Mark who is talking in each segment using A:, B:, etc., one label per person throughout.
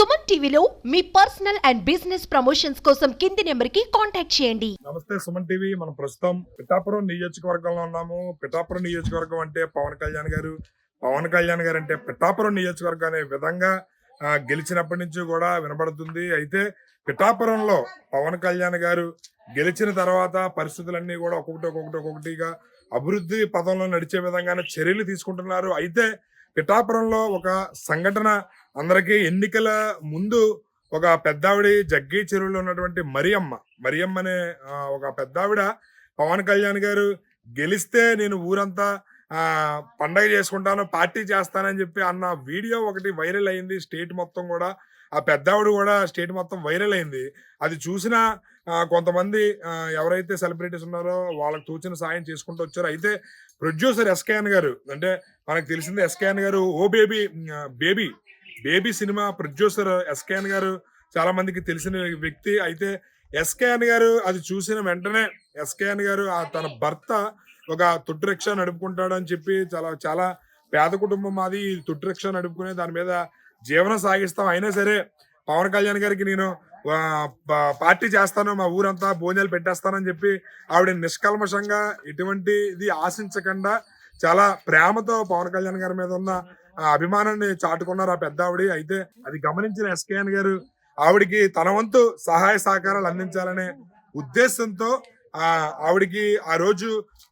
A: సుమన్ టీవీలో మీ personal and business promotions కోసం కింది నెంబర్కి కాంటాక్ట్ చేయండి.
B: నమస్తే సుమన్ టీవీ. మనం ప్రస్తుతం పిఠాపురం నియోజకవర్గంలో ఉన్నాము. పిఠాపురం నియోజకవర్గం అంటే పవన్ కళ్యాణ్ గారు. పవన్ కళ్యాణ్ గారు అంటే పిఠాపురం నియోజకవర్గం అనే విధంగా గెలిచినప్పటి నుంచి కూడా వినపడుతుంది. అయితే పిఠాపురంలో పవన్ కళ్యాణ్ గారు గెలిచిన తర్వాత పరిస్థితులన్నీ కూడా ఒక్కొక్కటిగా అభివృద్ధి పదంలో నడిచే విధంగానే చర్యలు తీసుకుంటున్నారు. అయితే పిఠాపురంలో ఒక సంఘటన అందరికీ ఎన్నికల ముందు ఒక పెద్దావిడ జగ్గీ చెరువులో ఉన్నటువంటి మరియమ్మ అనే ఒక పెద్దావిడ పవన్ కళ్యాణ్ గారు గెలిస్తే నేను ఊరంతా పండగ చేసుకుంటాను, పార్టీ చేస్తానని చెప్పి అన్న వీడియో ఒకటి వైరల్ అయింది. స్టేట్ మొత్తం కూడా ఆ పెద్దావిడ కూడా స్టేట్ మొత్తం వైరల్ అయింది. అది చూసిన కొంతమంది ఎవరైతే సెలబ్రిటీస్ ఉన్నారో వాళ్ళకి తోచిన సాయం చేసుకుంటూ వచ్చారు. అయితే ప్రొడ్యూసర్ ఎస్కేఎన్ గారు, అంటే మనకు తెలిసింది ఎస్కేఎన్ గారు ఓ బేబీ సినిమా ప్రొడ్యూసర్ ఎస్కేఎన్ గారు చాలా మందికి తెలిసిన వ్యక్తి. అయితే ఎస్కేఎన్ గారు అది చూసిన వెంటనే ఎస్కేఎన్ గారు తన భర్త ఒక తుట్టు రిక్షా నడుపుకుంటాడు అని చెప్పి చాలా పేద కుటుంబం మాది, తుట్టు రిక్షా నడుపుకునే దాని మీద జీవనం సాగిస్తాం, అయినా సరే పవన్ కళ్యాణ్ గారికి నేను పార్టీ చేస్తాను, మా ఊరంతా భోజనాలు పెట్టేస్తానని చెప్పి ఆవిడ నిష్కల్మషంగా ఎటువంటిది ఆశించకుండా చాలా ప్రేమతో పవన్ కళ్యాణ్ గారి మీద ఉన్న అభిమానాన్ని చాటుకున్నారు ఆ పెద్ద ఆవిడ. అయితే అది గమనించిన ఎస్కేఎన్ గారు ఆవిడికి తన వంతు సహాయ సహకారాలు అందించాలనే ఉద్దేశంతో ఆవిడికి ఆ రోజు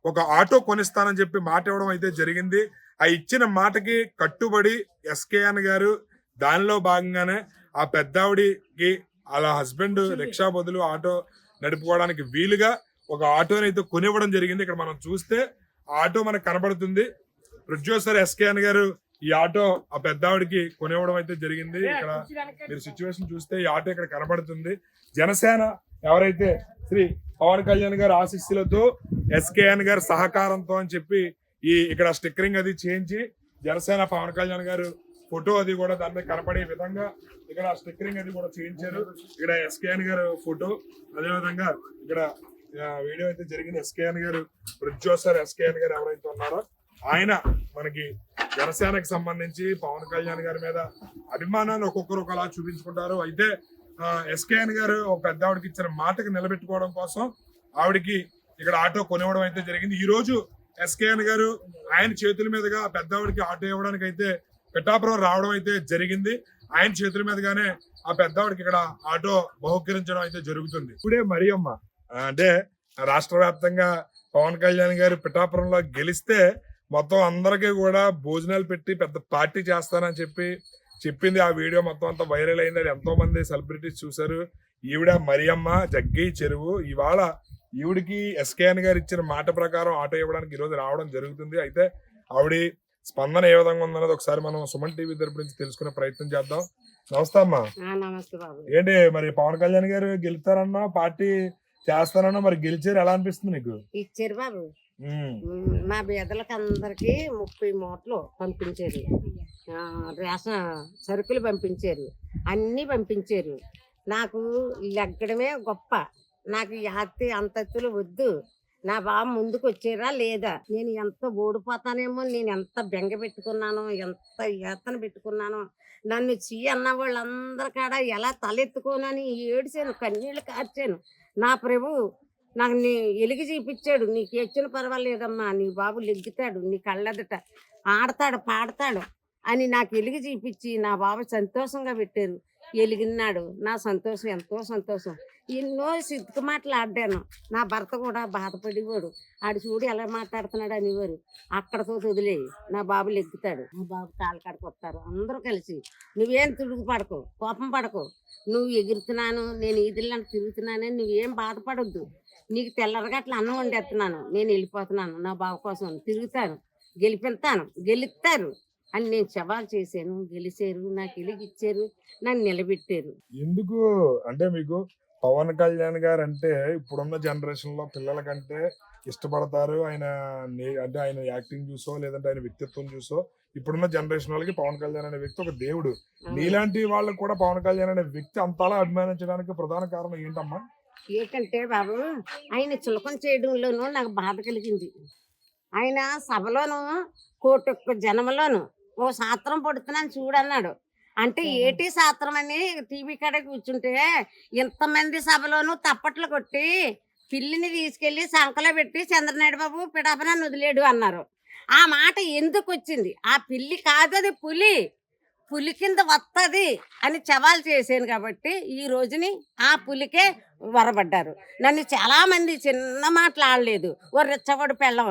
B: ఒక ఆటో కొనిస్తానని చెప్పి మాట ఇవ్వడం అయితే జరిగింది. ఆ ఇచ్చిన మాటకి కట్టుబడి ఎస్కేఎన్ గారు దానిలో భాగంగానే ఆ పెద్దావిడికి అలా హస్బెండ్ రిక్షా బదులు ఆటో నడుపుకోవడానికి వీలుగా ఒక ఆటోని అయితే కొనివ్వడం జరిగింది. ఇక్కడ మనం చూస్తే ఆటో మనకు కనబడుతుంది. ప్రొడ్యూసర్ ఎస్కేఎన్ గారు ఈ ఆటో ఆ పెద్దావిడికి కొనివ్వడం అయితే జరిగింది. ఇక్కడ మీరు సిచ్యువేషన్ చూస్తే ఈ ఆటో ఇక్కడ కనబడుతుంది. జనసేన ఎవరైతే శ్రీ పవన్ కళ్యాణ్ గారు ఆశీస్సులతో ఎస్కేఎన్ గారు సహకారంతో అని చెప్పి ఇక్కడ స్టిక్కరింగ్ అది చేయించి జనసేన పవన్ కళ్యాణ్ గారు ఫోటో అది కూడా దాని మీద కనపడే విధంగా ఇక్కడ స్టిక్కరింగ్ అది కూడా చేయించారు. ఇక్కడ ఎస్కేఎన్ గారు ఫోటో, అదేవిధంగా ఇక్కడ వీడియో అయితే జరిగింది. ఎస్కేఎన్ గారు ప్రొడ్యూసర్ ఎస్కేఎన్ గారు ఎవరైతే ఉన్నారో ఆయన మనకి జనసేనకు సంబంధించి పవన్ కళ్యాణ్ గారి మీద అభిమానాన్ని ఒక్కొక్కరు ఒకలా చూపించుకుంటారు. అయితే ఎస్కేఎన్ గారు ఒక పెద్ద ఆవిడకి ఇచ్చిన మాటకి నిలబెట్టుకోవడం కోసం ఆవిడకి ఇక్కడ ఆటో కొనివ్వడం అయితే జరిగింది. ఈ రోజు ఎస్కేఎన్ గారు ఆయన చేతుల మీదుగా పెద్ద ఆవిడకి ఆటో ఇవ్వడానికి అయితే పిఠాపురం రావడం అయితే జరిగింది. ఆయన చేతుల మీదుగానే ఆ పెద్దవాడికి ఇక్కడ ఆటో బహుకరించడం అయితే జరుగుతుంది. ఇప్పుడే మరియమ్మ అంటే రాష్ట్ర వ్యాప్తంగా పవన్ కళ్యాణ్ గారు పిఠాపురంలో గెలిస్తే మొత్తం అందరికీ కూడా భోజనాలు పెట్టి పెద్ద పార్టీ చేస్తానని చెప్పింది. ఆ వీడియో మొత్తం అంతా వైరల్ అయింది. అది ఎంతో మంది సెలబ్రిటీస్ చూశారు. ఈవిడ మరియమ్మ జగ్గీ చెరువు. ఇవాళ ఈవిడికి ఎస్కేఎన్ గారు ఇచ్చిన మాట ప్రకారం ఆటో ఇవ్వడానికి ఈరోజు రావడం జరుగుతుంది. అయితే ఆవిడ స్పందన ఏ విధంగా ఉందన్నది ఒకసారి మనం సుమన్ టీవీ తరపు నుంచి తెలుసుకునే ప్రయత్నం చేద్దాం. నమస్తే అమ్మా.
C: నమస్తే బాబు.
B: ఏంటి మరి పవన్ కళ్యాణ్ గారు గెలుస్తారన్నా, పార్టీ చేస్తారన్నా, మరి గెలిచారు, ఎలా అనిపిస్తుంది నీకు?
C: ఇచ్చారు బాబు. మా బీదలకు అందరికి 30 మూటలు పంపించారు, రేషన్ సరుకులు పంపించారు, అన్ని పంపించారు. నాకు లెగ్గడమే గొప్ప. నాకు ఈ అంతస్తులు వద్దు. నా బాబు ముందుకు వచ్చారా లేదా, నేను ఎంత ఓడిపోతానేమో, నేను ఎంత బెంగ పెట్టుకున్నాను, ఎంత యాతన పెట్టుకున్నాను. నన్ను అన్న వాళ్ళందరి కాడ ఎలా తలెత్తుకోనని ఏడ్చాను, కన్నీళ్ళు కార్చాను. నా ప్రభు నాకు ఎలుగు చూపించాడు. నీకు వచ్చిన పర్వాలేదమ్మా, నీ బాబు లెగ్గుతాడు, నీ కళ్ళెదట ఆడతాడు పాడతాడు అని నాకు ఎలుగు చూపించి నా బాబు సంతోషంగా పెట్టారు. ఎలిగినాడు. నా సంతోషం ఎంతో సంతోషం. ఎన్నో సిద్ధు మాటలు ఆడాను. నా భర్త కూడా బాధపడేవాడు. ఆడు చూడు ఎలా మాట్లాడుతున్నాడు అనేవారు. అక్కడతో వదిలేయి, నా బాబు లెగ్గుతాడు, నా బాబు కాలు కాడికి వస్తారు అందరూ కలిసి. నువ్వేం తిరుగు పడకు, కోపం పడకు, నువ్వు ఎగురుతున్నాను, నేను ఈదిల్లాంటి తిరుగుతున్నానని నువ్వేం బాధపడొద్దు. నీకు తెల్లరగట్ల అన్నం వండేస్తున్నాను, నేను వెళ్ళిపోతున్నాను, నా బాబు కోసం తిరుగుతాను, గెలుస్తారు అని నేను సవాల్ చేశాను. గెలిచారు, నాకు ఎలిగిచ్చారు, నన్ను నిలబెట్టారు.
B: ఎందుకు అంటే మీకు పవన్ కళ్యాణ్ గారు అంటే ఇప్పుడున్న జనరేషన్ లో పిల్లల కంటే ఇష్టపడతారు. అంటే ఆయన యాక్టింగ్ చూసో లేదంటే ఆయన వ్యక్తిత్వం చూసో ఇప్పుడున్న జనరేషన్ వాళ్ళకి పవన్ కళ్యాణ్ అనే వ్యక్తి ఒక దేవుడు. నీలాంటి వాళ్ళకి కూడా పవన్ కళ్యాణ్ అనే వ్యక్తి అంతలా అభిమానించడానికి ప్రధాన కారణం ఏంటమ్మా?
C: ఏంటంటే బాబు, ఆయన చులకం చేయడంలోనూ నాకు బాధ కలిగింది. ఆయన సభలోను కోటి జనంలోను ఓ శాస్త్రం పడుతున్నాను చూడన్నాడు. అంటే ఏటి శాస్త్రం అని టీవీ కాడ కూర్చుంటే ఇంతమంది సభలోనూ తప్పట్లు కొట్టి పిల్లిని తీసుకెళ్లి సంకలో పెట్టి చంద్రనాయుడు బాబు పిడాపనాన్ని వదిలేడు అన్నారు. ఆ మాట ఎందుకు వచ్చింది? ఆ పిల్లి కాదు, అది పులి. పులి కింద వస్తుంది అని సవాల్ చేశాను కాబట్టి ఈ రోజుని ఆ పులికే వరబడ్డారు. నన్ను చాలామంది చిన్న మాటలు ఆడలేదు. ఓ రెచ్చగొడు పెళ్ళం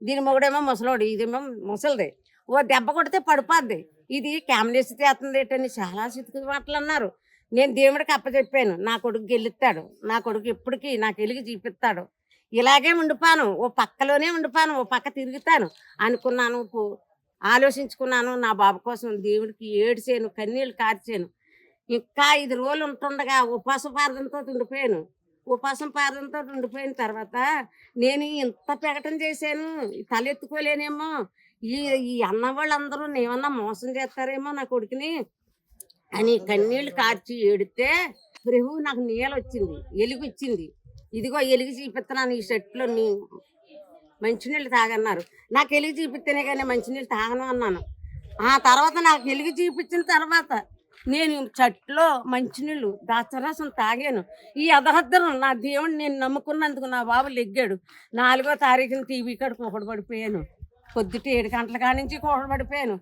C: దీని మొగుడేమో ముసలోడు, ఇదేమో ముసలిది, ఓ దెబ్బ కొడితే పడిపోద్ది, ఇది క్యామ్నేసి చేస్తుంది ఏంటని చాలా చితుకు మాటలు అన్నారు. నేను దేవుడికి అప్పచెప్పాను, నా కొడుకు గెలుస్తాడు, నా కొడుకు ఎప్పటికీ నాకు వెలిగి చూపిస్తాడు, ఇలాగే ఉండిపాను, ఓ పక్కలోనే ఉండిపాను, ఓ పక్క తిరుగుతాను అనుకున్నాను. ఆలోచించుకున్నాను. నా బాబు కోసం దేవుడికి ఏడ్చాను, కన్నీళ్ళు కార్చాను. ఇంకా 5 రోజులు ఉంటుండగా ఉపాసం పారదంతో ఉండిపోయాను. ఉపాసం పారదంతో ఉండిపోయిన తర్వాత నేను ఇంత ప్రకటన చేశాను, తలెత్తుకోలేనేమో, ఈ అన్న వాళ్ళందరూ ఏమన్నా మోసం చేస్తారేమో నా కొడుకుని అని కన్నీళ్ళు కార్చి ఏడితే ప్రభు నాకు నీళ్ళు వచ్చింది, ఎలుగు వచ్చింది. ఇదిగో ఎలుగు చూపిస్తున్నాను, ఈ షర్ట్లో నీ మంచినీళ్ళు తాగన్నారు. నాకు ఎలుగు చూపిస్తేనే కానీ మంచినీళ్ళు తాగను అన్నాను. ఆ తర్వాత నాకు ఎలుగు చూపించిన తర్వాత నేను చెట్లో మంచినీళ్ళు దాచరసం తాగాను. ఈ అదహద్దరం నా దేవుడు నేను నమ్ముకున్నందుకు నా బాబు లెగ్గాడు. 4వ తారీఖున టీవీ కాడ కూకడు పడిపోయాను. పొద్దుట 7 గంటల కాడి నుంచి కూకడు పడిపోయాను.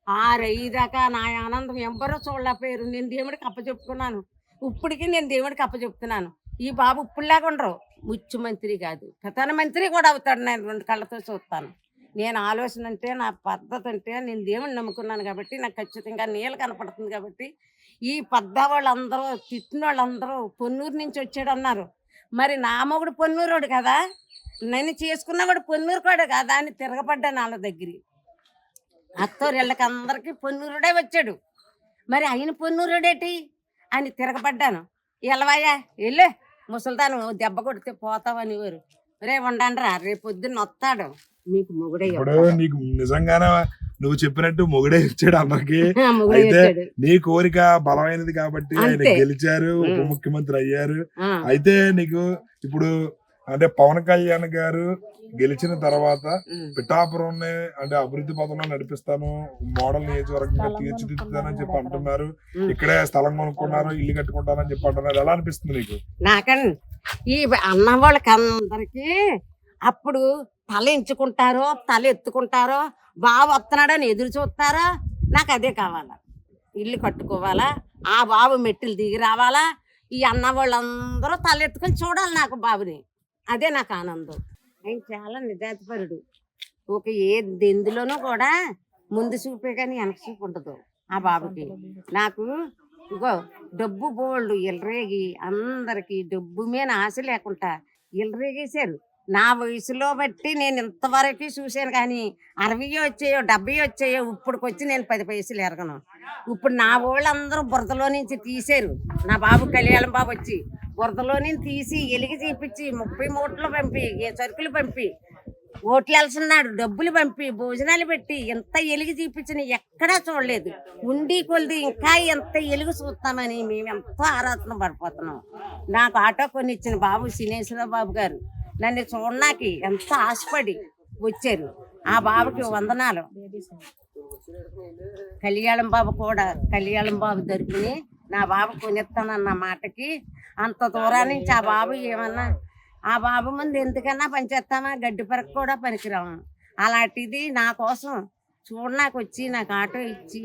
C: 6-5 దాకా నా ఆనందం ఎవ్వరూ చూడలేకపోయారు. నేను దేవుడికి అప్పచెప్పుకున్నాను. ఇప్పటికీ నేను దేవుడికి అప్పచెప్తున్నాను. ఈ బాబు ఇప్పుడులాగా ఉండరు, ముఖ్యమంత్రి కాదు ప్రధానమంత్రి కూడా అవుతాడు. నేను 2 కళ్ళతో చూస్తాను. నేను ఆలోచన అంటే, నా పద్ధతి అంటే, నేను దేవుడిని నమ్ముకున్నాను కాబట్టి నాకు ఖచ్చితంగా నీళ్ళు కనపడుతుంది. కాబట్టి ఈ పెద్ద వాళ్ళందరూ తిట్టిన వాళ్ళందరూ పొన్నూరు నుంచి వచ్చాడు అన్నారు. మరి నా మొగుడు పొన్నూరుడు కదా, నేను చేసుకున్నవాడు పొన్నూరు కూడా కదా అని తిరగబడ్డాను వాళ్ళ దగ్గర. అత్తోరిళ్ళకి అందరికీ పొన్నూరుడే వచ్చాడు, మరి ఆయన పొన్నూరుడేటి అని తిరగబడ్డాను. ఎలవయ్యా వెళ్ళు, ముసలిదాను దెబ్బ కొడితే పోతావని వారు. రే ఉండండిరా, రేపు పొద్దున్న వస్తాడు మీకు మొగుడే.
B: నీకు నిజంగానే నువ్వు చెప్పినట్టు మొగుడే ఇచ్చాడు అందరికి. అయితే నీ కోరిక బలమైనది కాబట్టి ఆయన గెలిచారు, ఉప ముఖ్యమంత్రి అయ్యారు. అయితే నీకు ఇప్పుడు అంటే పవన్ కళ్యాణ్ గారు గెలిచిన తర్వాత పిఠాపురం అంటే అభివృద్ధి పథంలో నడిపిస్తాను, మోడల్ నియోజకవర్గంగా తీర్చిదిద్దుతానని చెప్పి అంటున్నారు. ఇక్కడే స్థలం కొనుక్కున్నారు, ఇల్లు కట్టుకుంటానని చెప్పి అంటున్నారు. ఎలా అనిపిస్తుంది నీకు?
C: నాకని ఈ అన్న వాళ్ళకి అందరికి అప్పుడు తల ఎంచుకుంటారో, తల ఎత్తుకుంటారో, బాబు వస్తున్నాడని ఎదురు చూస్తారో, నాకు అదే కావాలా. ఇల్లు కట్టుకోవాలా, ఆ బాబు మెట్టులు దిగి రావాలా, ఈ అన్న వాళ్ళందరూ తలెత్తుకొని చూడాలి నాకు బాబుని. అదే నాకు ఆనందం. ఆయన చాలా నిజాయితీపరుడు. ఎందులోనూ కూడా ముందు చూపే కానీ వెనక చూపు ఉండదు ఆ బాబుకి. నాకు ఇగో డబ్బు బోల్డ్ ఇల్రేగి అందరికి డబ్బు మీద ఆశ లేకుండా ఇల్రేగేశారు. నా వయసులో బట్టి నేను ఇంతవరకు చూశాను కానీ 60 వచ్చాయో 70 వచ్చాయో, ఇప్పుడుకొచ్చి నేను 10 పైసలు ఎరగను. ఇప్పుడు నా వాళ్ళందరూ బురదలో నుంచి తీశారు. నా బాబు కళ్యాణం బాబు వచ్చి బురదలో నుంచి తీసి ఎలిగి చూపించి 30 మూటలు పంపి, సరుకులు పంపి, ఓట్లు వెళ్తున్నాడు, డబ్బులు పంపి, భోజనాలు పెట్టి ఎంత ఎలుగు చూపించిన ఎక్కడా చూడలేదు. ఉండి కొలిది ఇంకా ఎంత ఎలుగు చూస్తామని మేము ఎంతో ఆరాధన పడిపోతున్నాం. నాకు ఆటో కొని ఇచ్చిన బాబు సినేశ్వర బాబు గారు నన్ను చూడడానికి ఎంత ఆశపడి వచ్చారు. ఆ బాబుకి వందనాలు. కళ్యాణం బాబు కూడా, కళ్యాణం బాబు తరపుని నా బాబు కొనిస్తానన్న మాటకి అంత దూరం నుంచి ఆ బాబు ఏమన్నా, ఆ బాబు ముందు ఎందుకన్నా పనిచేస్తామా, గడ్డి పరకు కూడా పనికిరాము. అలాంటిది నా కోసం చూడడానికి వచ్చి నాకు ఆటో ఇచ్చి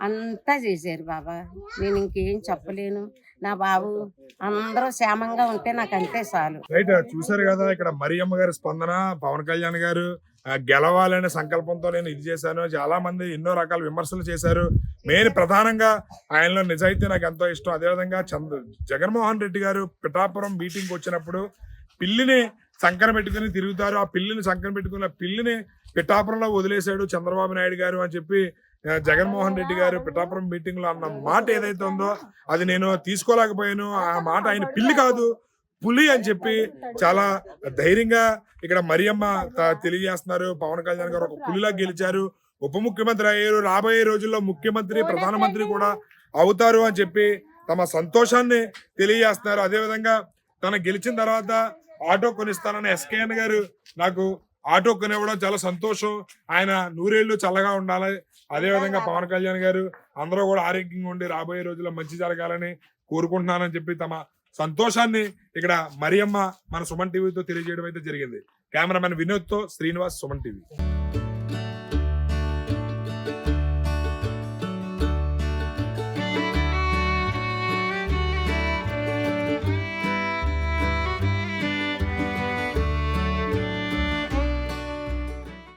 C: అంతా చేశారు బాబా. నేను ఇంకేం చెప్పలేను. నా బాబు అందరూ క్షేమంగా ఉంటే నాకు అంతే చాలు.
B: రైట్, చూసారు కదా ఇక్కడ మరియమ్మ గారి స్పందన. పవన్ కళ్యాణ్ గారు గెలవాలనే సంకల్పంతో నేను ఇది చేశాను. చాలా మంది ఎన్నో రకాల విమర్శలు చేశారు. మెయిన్ ప్రధానంగా ఆయనలో నిజాయితీ నాకు ఎంతో ఇష్టం. అదేవిధంగా జగన్మోహన్ రెడ్డి గారు పిఠాపురం మీటింగ్ వచ్చినప్పుడు పిల్లిని సంకన పెట్టుకుని తిరుగుతారు. ఆ పిల్లిని సంకన పెట్టుకున్న పిల్లిని పిఠాపురంలో వదిలేశాడు చంద్రబాబు నాయుడు గారు అని చెప్పి జగన్మోహన్ రెడ్డి గారు పిఠాపురం మీటింగ్ లో అన్న మాట ఏదైతే ఉందో అది నేను తీసుకోలేకపోయాను. ఆ మాట ఆయన పిల్లి కాదు పులి అని చెప్పి చాలా ధైర్యంగా ఇక్కడ మరియమ్మ తెలియజేస్తున్నారు. పవన్ కళ్యాణ్ గారు ఒక పులిలా గెలిచారు, ఉప ముఖ్యమంత్రి అయ్యారు, రాబోయే రోజుల్లో ముఖ్యమంత్రి ప్రధానమంత్రి కూడా అవుతారు అని చెప్పి తమ సంతోషాన్ని తెలియజేస్తున్నారు. అదేవిధంగా తను గెలిచిన తర్వాత ఆటో కొనిస్తానని ఎస్కేఎన్ గారు నాకు ఆటో కొనివ్వడం చాలా సంతోషం. ఆయన నూరేళ్లు చల్లగా ఉండాలి. అదే విధంగా పవన్ కళ్యాణ్ గారు అందరూ కూడా ఆరోగ్యంగా ఉండి రాబోయే రోజుల్లో మంచి జరగాలని కోరుకుంటున్నానని చెప్పి తమ సంతోషాన్ని ఇక్కడ మరియమ్మ మన సుమన్ టీవీతో తెలియజేయడం అయితే జరిగింది. కెమెరామెన్ వినోద్ తో శ్రీనివాస్, సుమన్ టీవీ.